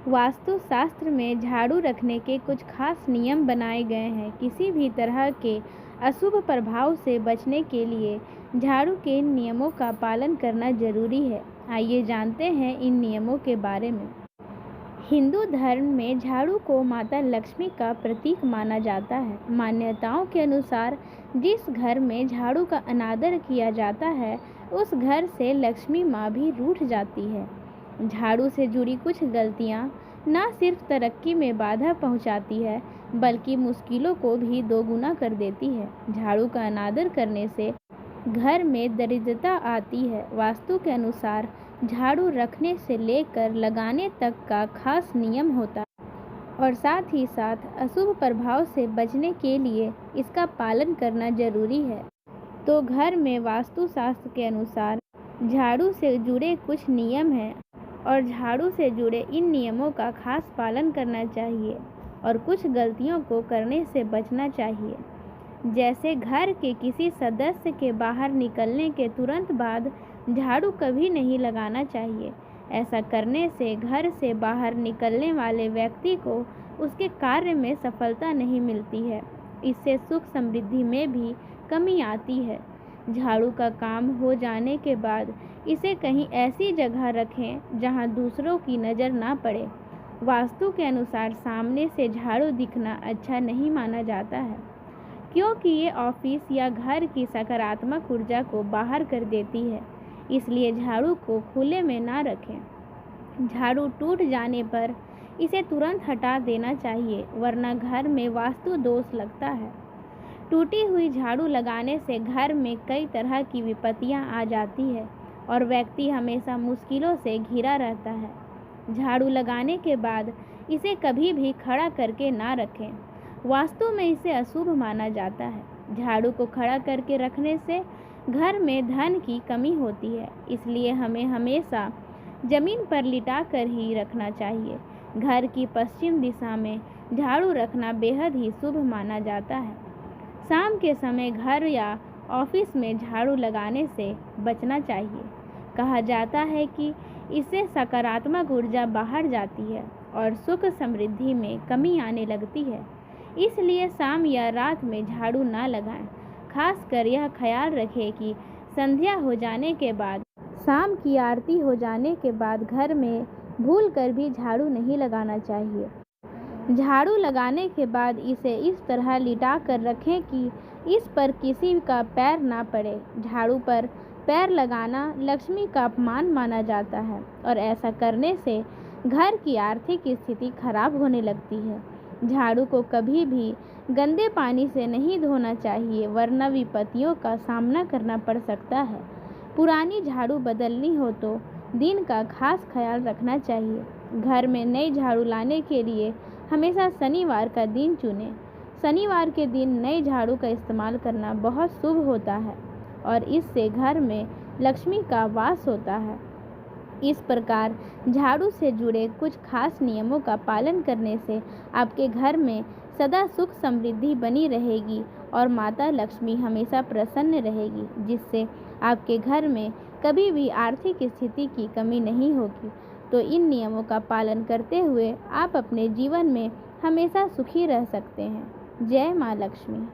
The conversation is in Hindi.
वास्तु शास्त्र में झाड़ू रखने के कुछ खास नियम बनाए गए हैं। किसी भी तरह के अशुभ प्रभाव से बचने के लिए झाड़ू के इन नियमों का पालन करना जरूरी है। आइए जानते हैं इन नियमों के बारे में। हिंदू धर्म में झाड़ू को माता लक्ष्मी का प्रतीक माना जाता है। मान्यताओं के अनुसार जिस घर में झाड़ू का अनादर किया जाता है उस घर से लक्ष्मी माँ भी रूठ जाती है। झाड़ू से जुड़ी कुछ गलतियाँ न सिर्फ तरक्की में बाधा पहुँचाती है बल्कि मुश्किलों को भी दोगुना कर देती है। झाड़ू का अनादर करने से घर में दरिद्रता आती है। वास्तु के अनुसार झाड़ू रखने से लेकर लगाने तक का खास नियम होता है और साथ ही साथ अशुभ प्रभाव से बचने के लिए इसका पालन करना जरूरी है। तो घर में वास्तु शास्त्र के अनुसार झाड़ू से जुड़े कुछ नियम हैं और झाड़ू से जुड़े इन नियमों का खास पालन करना चाहिए और कुछ गलतियों को करने से बचना चाहिए। जैसे घर के किसी सदस्य के बाहर निकलने के तुरंत बाद झाड़ू कभी नहीं लगाना चाहिए। ऐसा करने से घर से बाहर निकलने वाले व्यक्ति को उसके कार्य में सफलता नहीं मिलती है। इससे सुख समृद्धि में भी कमी आती है। झाड़ू का काम हो जाने के बाद इसे कहीं ऐसी जगह रखें जहां दूसरों की नज़र ना पड़े। वास्तु के अनुसार सामने से झाड़ू दिखना अच्छा नहीं माना जाता है क्योंकि ये ऑफिस या घर की सकारात्मक ऊर्जा को बाहर कर देती है। इसलिए झाड़ू को खुले में ना रखें। झाड़ू टूट जाने पर इसे तुरंत हटा देना चाहिए वरना घर में वास्तु दोष लगता है। टूटी हुई झाड़ू लगाने से घर में कई तरह की विपत्तियां आ जाती है और व्यक्ति हमेशा मुश्किलों से घिरा रहता है। झाड़ू लगाने के बाद इसे कभी भी खड़ा करके ना रखें। वास्तु में इसे अशुभ माना जाता है। झाड़ू को खड़ा करके रखने से घर में धन की कमी होती है। इसलिए हमें हमेशा जमीन पर लिटा कर ही रखना चाहिए। घर की पश्चिम दिशा में झाड़ू रखना बेहद ही शुभ माना जाता है। शाम के समय घर या ऑफिस में झाड़ू लगाने से बचना चाहिए। कहा जाता है कि इससे सकारात्मक ऊर्जा बाहर जाती है और सुख समृद्धि में कमी आने लगती है। इसलिए शाम या रात में झाड़ू ना लगाएं। खासकर यह ख्याल रखें कि संध्या हो जाने के बाद, शाम की आरती हो जाने के बाद घर में भूल कर भी झाड़ू नहीं लगाना चाहिए। झाड़ू लगाने के बाद इसे इस तरह लिटा कर रखें कि इस पर किसी का पैर ना पड़े। झाड़ू पर पैर लगाना लक्ष्मी का अपमान माना जाता है और ऐसा करने से घर की आर्थिक स्थिति खराब होने लगती है। झाड़ू को कभी भी गंदे पानी से नहीं धोना चाहिए वरना विपत्तियों का सामना करना पड़ सकता है। पुरानी झाड़ू बदलनी हो तो दिन का खास ख्याल रखना चाहिए। घर में नई झाड़ू लाने के लिए हमेशा शनिवार का दिन चुनें। शनिवार के दिन नई झाड़ू का इस्तेमाल करना बहुत शुभ होता है और इससे घर में लक्ष्मी का वास होता है। इस प्रकार झाड़ू से जुड़े कुछ खास नियमों का पालन करने से आपके घर में सदा सुख समृद्धि बनी रहेगी और माता लक्ष्मी हमेशा प्रसन्न रहेगी, जिससे आपके घर में कभी भी आर्थिक स्थिति की कमी नहीं होगी। तो इन नियमों का पालन करते हुए आप अपने जीवन में हमेशा सुखी रह सकते हैं। जय माँ लक्ष्मी।